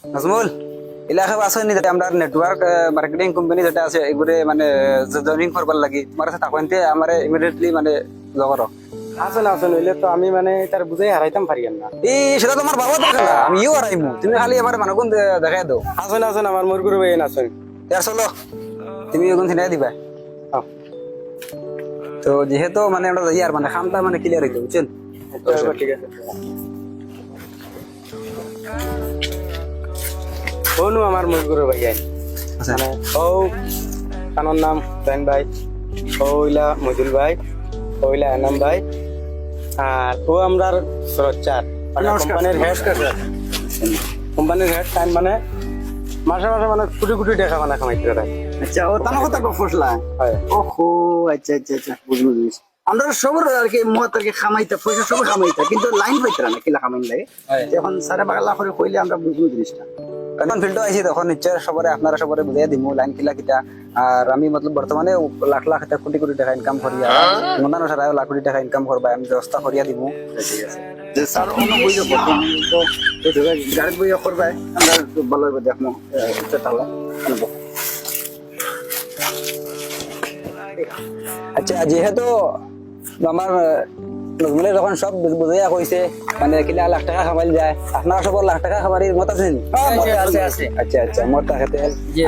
নাজমুল এলাকা আছে নি যেটা আমরা নেটওয়ার্ক মার্কেটিং কোম্পানি যেটা আছে এগুলো মানে জয়েনিং করবার লাগি তোমার সাথে থাকতে আমার ইমিডিয়েটলি মানে জগর আসেন আসেন হইলে তো আমি মানে তার বুঝাই হারাইতাম পারি না। এই সেটা তোমার বাবা দেখা না আমি ইও হারাইমু তুমি খালি আমার মানুষগুন দেখাই দাও আসেন আসেন আমার মুরগুর ভাই আসেন। ইয়ার চলো তুমি ওগুন চিনাই দিবা হ্যাঁ। তো যেহেতু মানে আমরা যাই আর মানে খামটা মানে ক্লিয়ার হইতো বুঝছেন ঠিক আছে কোন আমার মুরগুর ভাই আচ্ছা মানে ও কানোর নাম বেন ভাই, ওইলা মজুল ভাই, ওইলা এনাম ভাই, আর ও আমরার সরচার মানে কোম্পানির হেড। কোম্পানির হেড টাইম মানে মাসে মাসে মানে কোটি কোটি টাকা মানে কামাইতে পারে। আচ্ছা ও তানো কথা ফসলা হয় ওহো আচ্ছা আচ্ছা আচ্ছা বুঝলো বুঝছি আমরা সবার আর কি মত আর কি খামাইতা পয়সা সব খামাইতা কিন্তু লাইন পাইতা না কিলা খামাইন লাগে এখন সারা বাংলা করে কইলে আমরা বুঝবো জিনিসটা এখন ফিল্ড আইছি তখন নিশ্চয় সবারে আপনারা সবারে বুঝাই দিমু লাইন কিলা কিটা আর আমি মতলব বর্তমানে লাখ লাখ টাকা কোটি কোটি টাকা ইনকাম করিয়া মন্দানো সারা লাখ কোটি টাকা ইনকাম করবা আমি ব্যবস্থা করিয়া দিমু ঠিক আছে যে স্যার অন্য বইও বর্তমান তো গাড়ি বইও করবা আমরা ভালো হবে দেখমু এটা তাহলে আচ্ছা যেহেতু আমার নজমুলে যখন সব বুঝাইয়া কইছে মানে কিলা লাখ টাকা খামাইল যায় আপনারা সবার লাখ টাকা খামারির মত আছে নি? আচ্ছা আচ্ছা মত থাকে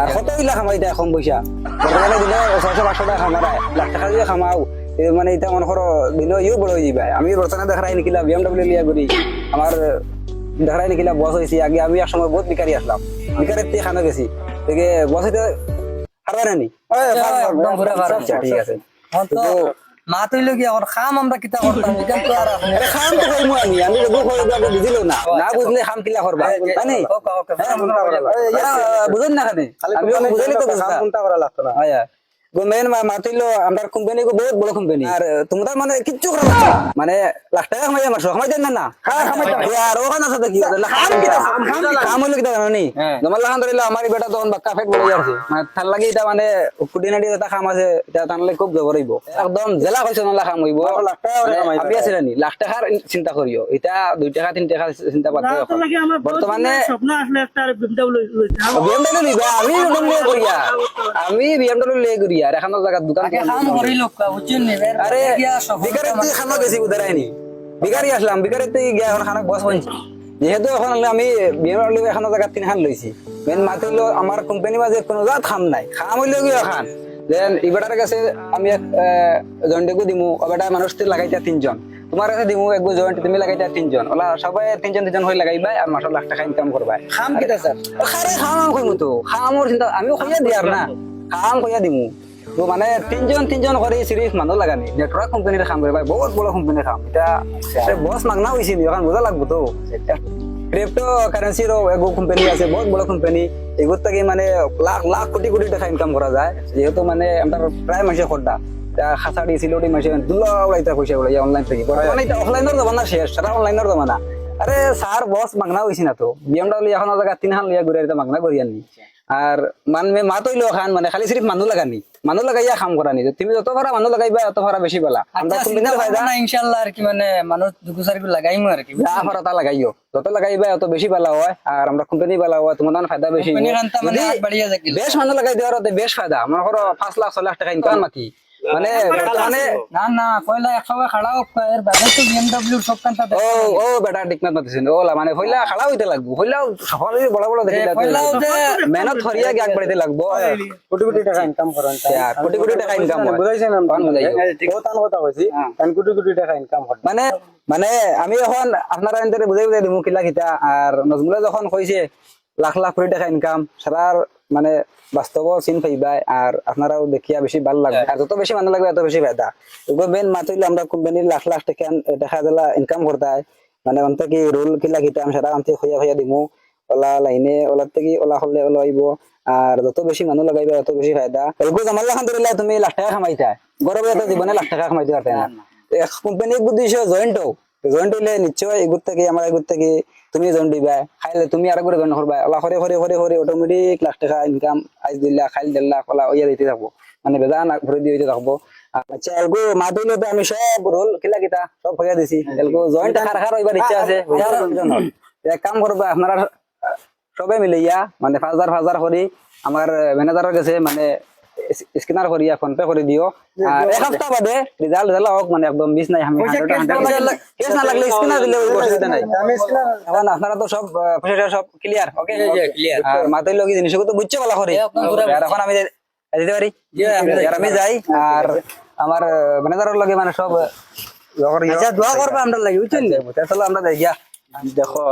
আর কত ইলা খামাই দেয় কম পয়সা বর্তমানে দিলে 600-500 টাকা খামারায় লাখ টাকা দিয়ে খামাও মানে এটা মনে করো দিনও ইও বড় হয়ে যাবে আমি বর্তমানে দেখাই নিকিলা BMW লিয়া করি আমার দেখাই নিকিলা বস হয়েছি আগে আমি এক সময় বহুত বিকারি আসলাম বিকারের থেকে খানা গেছি থেকে বস হইতে হারবে না নি আচ্ছা ঠিক আছে মা তৈল কি আমার খাম আমরা কিতা করতাম এটা তো আর আরে খাম তো কইমু আমি যদি কই দাও বুঝিলো না না বুঝলে খাম কিলা করবা তাই নি বুঝেন না খানে আমি বুঝাইলে তো কাম কোনটা করা লাগতো না। আয়া গোমেন মাতিলো আমরা কোম্পানি কো বহুত বড় কোম্পানি আর তোমরা মানে কিচ্ছু করা লাগতো না। মানে লাখ টাকা খামাই আমার খামাই দেন না হ্যাঁ খামাই আর ওখানে আছে কি খাম কি খাম হইলো কি জানো নি তোমার লাগান ধরিলো আমার বেটা তখন বাক্কা ফেট বলে যাচ্ছে মানে তার লাগি এটা মানে কুটিনাটি এটা খাম আছে এটা তানলে খুব জবর হইব একদম জেলা কইছে না খাম হইব লাখ টাকা কামাই আপনি আছেন নি লাখ টাকার চিন্তা করিও এটা 2 টাকা 3 টাকা চিন্তা বাদ দিও বর্তমানে স্বপ্ন আসলে একটা BMW BMW নিবা আমি BMW করিয়া আমি BMW লই করিয়া আর এখন জায়গা দোকান কাম করি লোক বুঝছেন নি আরে বিকারে তুই খানা বেশি উদারাইনি বিকারি আসলাম বিকারে তুই গিয়া এখন খানা বস হইছে যেহেতু এখন আমি BMW এখন জায়গা 3 খান লইছি মেন মাত্র হলো আমার কোম্পানি মাঝে কোনো জাত খাম নাই খাম হইলো কি খান দেন ইবাটার কাছে আমি জয়েন্টকো দিমু ওবাটা মানুষ তে লাগাইতা 3 জন তোমার কাছে দিমু এক জয়েন্ট তুমি লাগাইতা 3 জন ওলা সবাই 3 জন হই লাগাইবা আর মাসে লাখ টাকা ইনকাম করবা খাম কিতা স্যার খারে খাম কইমু তো খামর চিন্তা আমিও কইয়া দিয়ার না খাম কইয়া দিমু তো মানে 3 জন করে সিরিজ মানুষ লাগানি নেটওয়ার্ক কোম্পানির কাম করে ভাই বহুত বড় কোম্পানির কাম এটা বস মাগনা হইছে নি এখন বোঝা লাগবো তো ক্রিপ্টো কারেন্সির এগো কোম্পানি আছে বহুত বড় কোম্পানি এগুর থেকে মানে লাখ লাখ কোটি কোটি টাকা ইনকাম করা যায় যেহেতু মানে আমরা প্রায় মাসে খড্ডা খাসাড়ি সিলোটি মাসে দুলা উড়াইতা পয়সা উড়াই অনলাইন থেকে মানে এটা অফলাইনের জমানা শেষ সারা অনলাইনের জমানা আরে স্যার বস মাগনা হইছি না তো BMW এখন জায়গা 3 খান লিয়া ঘুরে এটা মাগনা করি আনি আর মানে মা তৈল খান মানে খালি সিরিফ মানুষ লাগানি মানুষ লাগাইয়া কাম করানি তুমি যত ভাড়া মানুষ লাগাইবা তত ভাড়া বেশি বলা আমরা কোম্পানির ফায়দা না ইনশাআল্লাহ আর কি মানে মানুষ দুকুসারি লাগাইমু আর কি যা ভাড়া তা লাগাইও যত লাগাইবা তত বেশি ভালো হয় আর আমরা কোম্পানি ভালো হয় তোমার ফায়দা বেশি কোম্পানি খানটা মানে আগ বাড়িয়া যাকি বেশ মানুষ লাগাই দেওয়ার বেশ ফায়দা মনে করো 5 লাখ 6 লাখ টাকা ইনকাম মাকি মানে বর্তমানে না না কয়লা 100 খাড়াও এর বাদে তো BMW সব কানটা ও ও বেটা টিকনাত মাতিছেন ওলা মানে হইলা খাড়া হইতে লাগবো হইলা সকালে বড় বড় দেখি কয়লাও যে মেহনত করিয়া আগ বাড়িতে লাগবো কোটি কোটি টাকা ইনকাম করেন আর কোটি কোটি টাকা ইনকাম হয় বুঝাইছেন ও তান কথা কইছি কারণ কোটি কোটি টাকা ইনকাম হয় মানে মানে আমি এখন আপনারা এনতে বুঝাই বুঝাই দিমু কিলা কিতা আর নজমুলে যখন কইছে লাখ লাখ কোটি টাকা ইনকাম সারার মানে বাস্তব চিন পাইবা আর আপনারাও দেখিয়া বেশি ভালো লাগবে আর যত বেশি মানুষ লাগবে এত বেশি ফায়দা এগুলো মেন মাত্রই আমরা কোম্পানির লাখ লাখ টাকা দেখা দিলা ইনকাম করতে হয় মানে অন্ত কি রোল কিলা কিতাম সারা অন্তে হইয়া হইয়া দিমু ওলা লাইনে ওলার থেকে ওলা হলে ওলা আইব আর যত বেশি মানুষ লাগাইবে তত বেশি ফায়দা এগুলো জামাল লাখান ধরিলা তুমি লাখ টাকা কামাইতা গরবে এত জীবনে লাখ টাকা কামাইতে পারতে না কোম্পানি বুদ্ধিশ জয়েন্ট জয়েন্ট হইলে নিশ্চয় এগুর থেকে আমার এগুর থেকে তুমি জয়েন্ট দিবা খাইলে তুমি আর করে জয়েন্ট করবা ওলা করে করে করে করে অটোমেটিক লাখ টাকা ইনকাম আইজ দিলা খাইল দিলা ওলা ওইয়া দিতে থাকবো মানে বেজা না ভরে দিয়ে থাকবো আচ্ছা এলগো মা দিলে তো আমি সব রোল কিলা কিতা সব হইয়া দিছি এলগো জয়েন্ট রাখার এবার ইচ্ছা আছে এক কাম করবা আপনারা সবে মিলাইয়া মানে 5,000 করি আমার ম্যানেজারের কাছে মানে স্ক্যানার করিয়া ফোন পে করে দিও আর এক সপ্তাহ বাদে রেজাল্ট দিলা হোক মানে একদম মিস নাই আমি কেস না লাগলে স্ক্যানার দিলে অসুবিধা নাই এখন আপনারা তো সব পয়সা সব ক্লিয়ার ওকে আর মাথায় লোক জিনিসগুলো তো বুঝছে বলা করে আর এখন আমি দিতে পারি আর আমি যাই আর আমার ম্যানেজারের লগে মানে সব আচ্ছা দোয়া করবে আমরা লাগি বুঝছেন চলো আমরা যাই গিয়া দেখো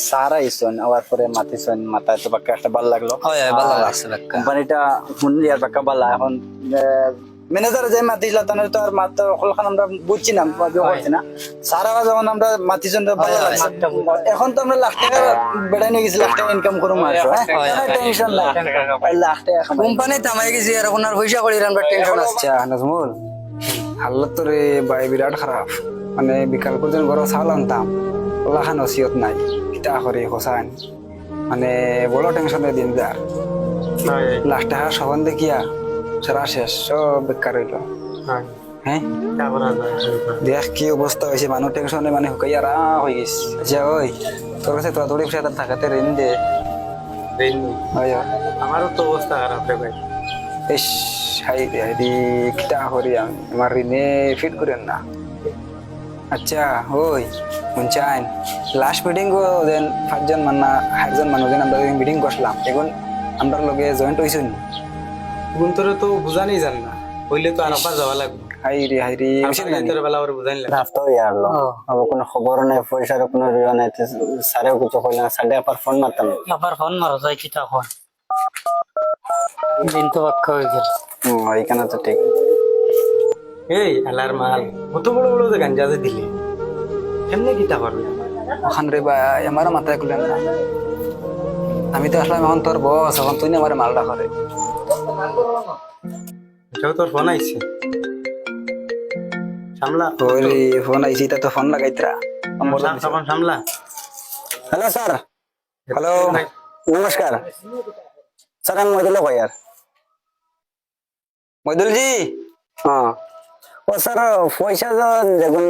সারা ইসন আবার পরে মাতিছন মাথায় তো বাক্কা একটা ভালো লাগলো হয় ভালো লাগছে বাক্কা কোম্পানিটা শুনলি আর বাক্কা ভালো এখন ম্যানেজার যে মাতিছিল তাদের তো আর মাত্র হলখান আমরা বুঝছি না করছি না সারা যখন আমরা মাতিছন তো ভালো লাগছে এখন তো আমরা লাখ টাকা বেড়াই নিয়ে গেছি লাখ টাকা ইনকাম করুম আর টেনশন না লাখ টাকা কামাই কোম্পানি তামাই গেছি আর এখন আর পয়সা করি আমরা টেনশন আছে আচ্ছা নাজমুল হালত তো রে ভাই বিরাট খারাপ মানে বিকাল পর্যন্ত ঘর চাউল আনতাম ওলাখান ওসিয়ত নাই কিতা করে হোসান মানে বড় টেনশনে দিন যার লাখ টাকা সবন দেখিয়া সারা শেষ সব বেকার হইল হ্যাঁ দেখ কি অবস্থা হয়েছে মানুষ টেনশনে মানে হুকাইয়া রা হয়ে গেছে আচ্ছা ওই তোর কাছে তোরা তোর পয়সা থাকাতে ঋণ দে হয় আমারও তো অবস্থা খারাপ রে ভাই ইস হাই রে হাই রে কিতা করি আমি আমার ঋণে ফিট করেন না আচ্ছা ওই শুনছেন লাস্ট মিটিং দেন 5জন মান্না 8জন মানুষ আমরা মিটিং করলাম এখন আমরা লগে জয়েন্ট হইছুন গুন্তরে তো বুঝানি জান না হইলে তো আর আবার যাওয়া লাগবে হাই রে তোর বেলা ওর বুঝানি লাগবে রাস্তা ইয়ারলো আবার কোনো খবর নাই পয়সার কোনো রিও নাই সারেও কিছু কইলা সাড়ে আপার ফোন মারতাম আবার ফোন মারা যায় কিতা ফোন দিন তো বাক্কা হয়ে গেল এইখানে তো ঠিক এই আলার মাল কত বড় বড় যে গাঞ্জা যে দিলে কেমনে কিতা করবে ওখান রে ভাই আমার মাথায় খুলেন না আমি তো আসলাম এখন তোর বস এখন তুই না আমার মালটা করে এটাও তোর ফোন আইছে সামলা ওই ফোন আইছি তা তো ফোন লাগাইতরা তখন সামলা হ্যালো স্যার হ্যালো নমস্কার স্যার আমি মহিদুল কয়ার মইদুল জি হ্যাঁ ও স্যার পয়সা যখন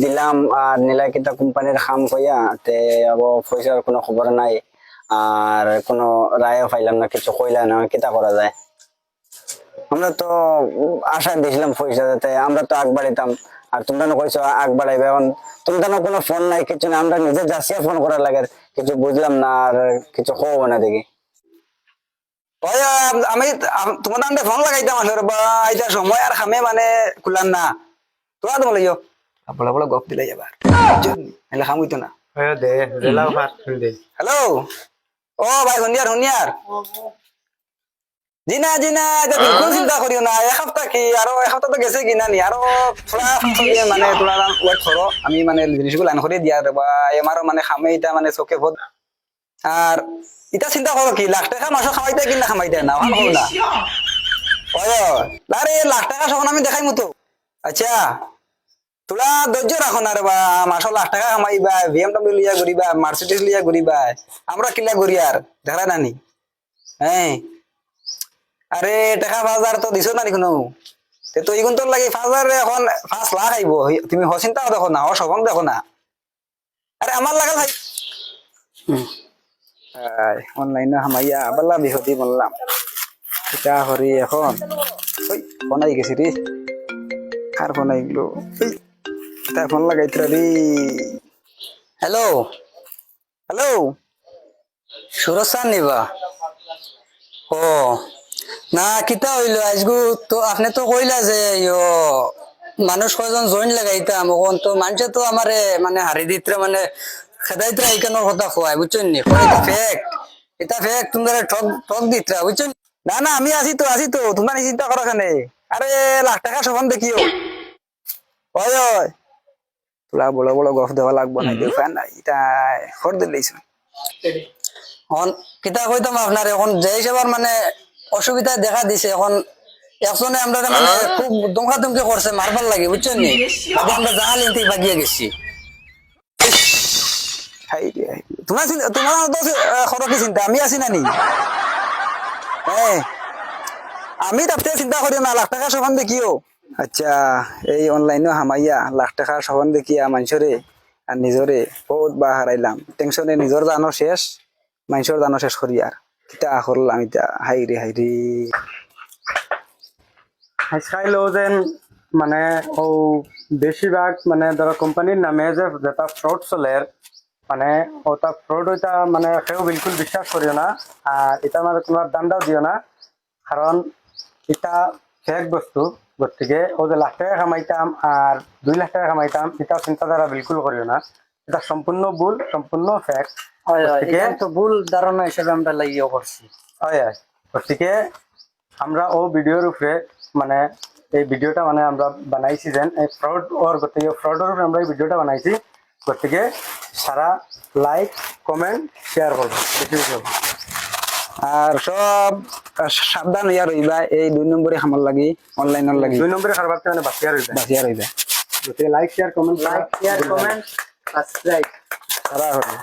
দিলাম আর নীলাকিতা কোম্পানির খাম কইয়া তে আবার পয়সার কোনো খবর নাই আর কোনো রায়ও পাইলাম না কিছু কইলা না কিতা করা যায় আমরা তো আশা দিয়েছিলাম পয়সা যাতে আমরা তো আগ বাড়িতাম আর তোমরা কইছো আগ বাড়াইবে এখন তোমরা কোনো ফোন নাই কিছু না আমরা নিজে যাচ্ছিয়া ফোন করার লাগে কিছু বুঝলাম না আর কিছু কব না দেখি ওই আমি তোমার দান্ডে ফোন লাগাইতাম আসলে বা এটা সময় আর খামে মানে কুলান না তোরা তো বলে বড় বড় গপ দিলাই এবার এলে খাম হইতো না দে জেলাও ভাত দে হ্যালো ও ভাই শুনিয়ার জি না এটা বিলকুল চিন্তা করিও না এক সপ্তাহ কি আরো এক সপ্তাহ তো গেছে কিনা নি আরো থোড়া মানে তোরা ওয়েট করো আমি মানে জিনিসগুলো লাইন করে দিয়া দেবা আমারও মানে খামে এটা মানে চোখে ভোট আর এটা চিন্তা করো কি লাখ টাকা মাসে খামাইতে কিনা খামাইতে না ওখান করো না আরে লাখ টাকা সখন আমি দেখাই মতো আচ্ছা তোরা ধৈর্য রাখো না রে বা মাসে লাখ টাকা কামাইবা BMW লিয়া ঘুরিবা মার্সিডিজ লিয়া ঘুরিবা আমরা কিলা ঘুরি আর দেখা নানি হ্যাঁ আরে টাকা 5,000 তো দিছো না কোনো তো এইগুন তোর লাগে 5,000 এখন 5 লাখ আইব তুমি হচিন্তাও দেখো না অসবং দেখো না আরে আমার লাগা ভাই অনলাইনে হামাইয়া আবাল্লা বিহতি বললাম এটা হরি এখন ওই ফোন আই গেছি রে কার ফোন আইগুলো এটা ফোন লাগাইতরা রে হ্যালো সুরসান নিবা ও না কিতা হইলো আজগু তো আপনি তো কইলা যে মানুষ কয়জন জয়েন লাগাইতাম এখন তো মানুষে তো আমারে মানে হারি দিতরে মানে খেদাইতরা এইখানোর কথা কয় বুঝছেন নি এটা ফেক তোমরা ঠক দিতরা বুঝছেন না আমি আছি তো তোমরা চিন্তা করো কেন আরে লাখ টাকা সমান দেখিও ওই তোরা বড় বড় গফ দেওয়া লাগবো না ফ্যান এটা খর দিলেইছ এখন কিতা কইতাম আপনার এখন যে হিসাবার মানে অসুবিধা দেখা দিছে এখন একজনে আমরা মানে খুব দমকা করছে মারবার লাগে বুঝছেন নি আমরা জাহাল ইনতে ভাগিয়ে গেছি তোমার খরচ চিন্তা আমি আছি না নি আমি তাতে চিন্তা করি না লাখ টাকা সমান দেখিও আচ্ছা এই অনলাইনে হামাইয়া লাখ টাকা সমান দেখিয়া মানুষরে আর নিজরে বহুত বা হারাইলাম টেনশনে নিজর জানো শেষ মানুষের দানো শেষ করি আর কিতা করলাম এটা হাইরে হাইরে আজকাইলো যেন মানে ও বেশিরভাগ মানে ধরো কোম্পানির নামে যে যেটা ফ্রড চলে মানে ওটা ফ্রড ওইটা মানে কেউ বিলকুল বিশ্বাস করিও না আর এটা মানে তোমার দামটাও দিও না কারণ এটা ফেক বস্তু গতিকে ও যে লাখ টাকা কামাইতাম আর 2 লাখ টাকা কামাইতাম এটা চিন্তাধারা বিলকুল করিও না এটা সম্পূর্ণ ভুল সম্পূর্ণ ফেক গতিকে তো ভুল ধারণা হিসেবে আমরা লাগিয়ে করছি হয় গতিকে আমরা ও ভিডিওর উপরে মানে এই ভিডিওটা মানে আমরা বানাইছি যেন এই ফ্রড ওর গতিকে ফ্রডের উপরে আমরা এই ভিডিওটা বানাইছি গতিকে সারা লাইক কমেন্ট শেয়ার করবো বেশি বেশি করবো। আর সব সাবধান হইয়া রইবা এই 2 নম্বরে খামার লাগি অনলাইনের লাগি 2 নম্বরে কারবার মানে বাঁচিয়া রইবে বাঁচিয়া রইবা গতিকে like share comment like share comment subscribe সারা হইবে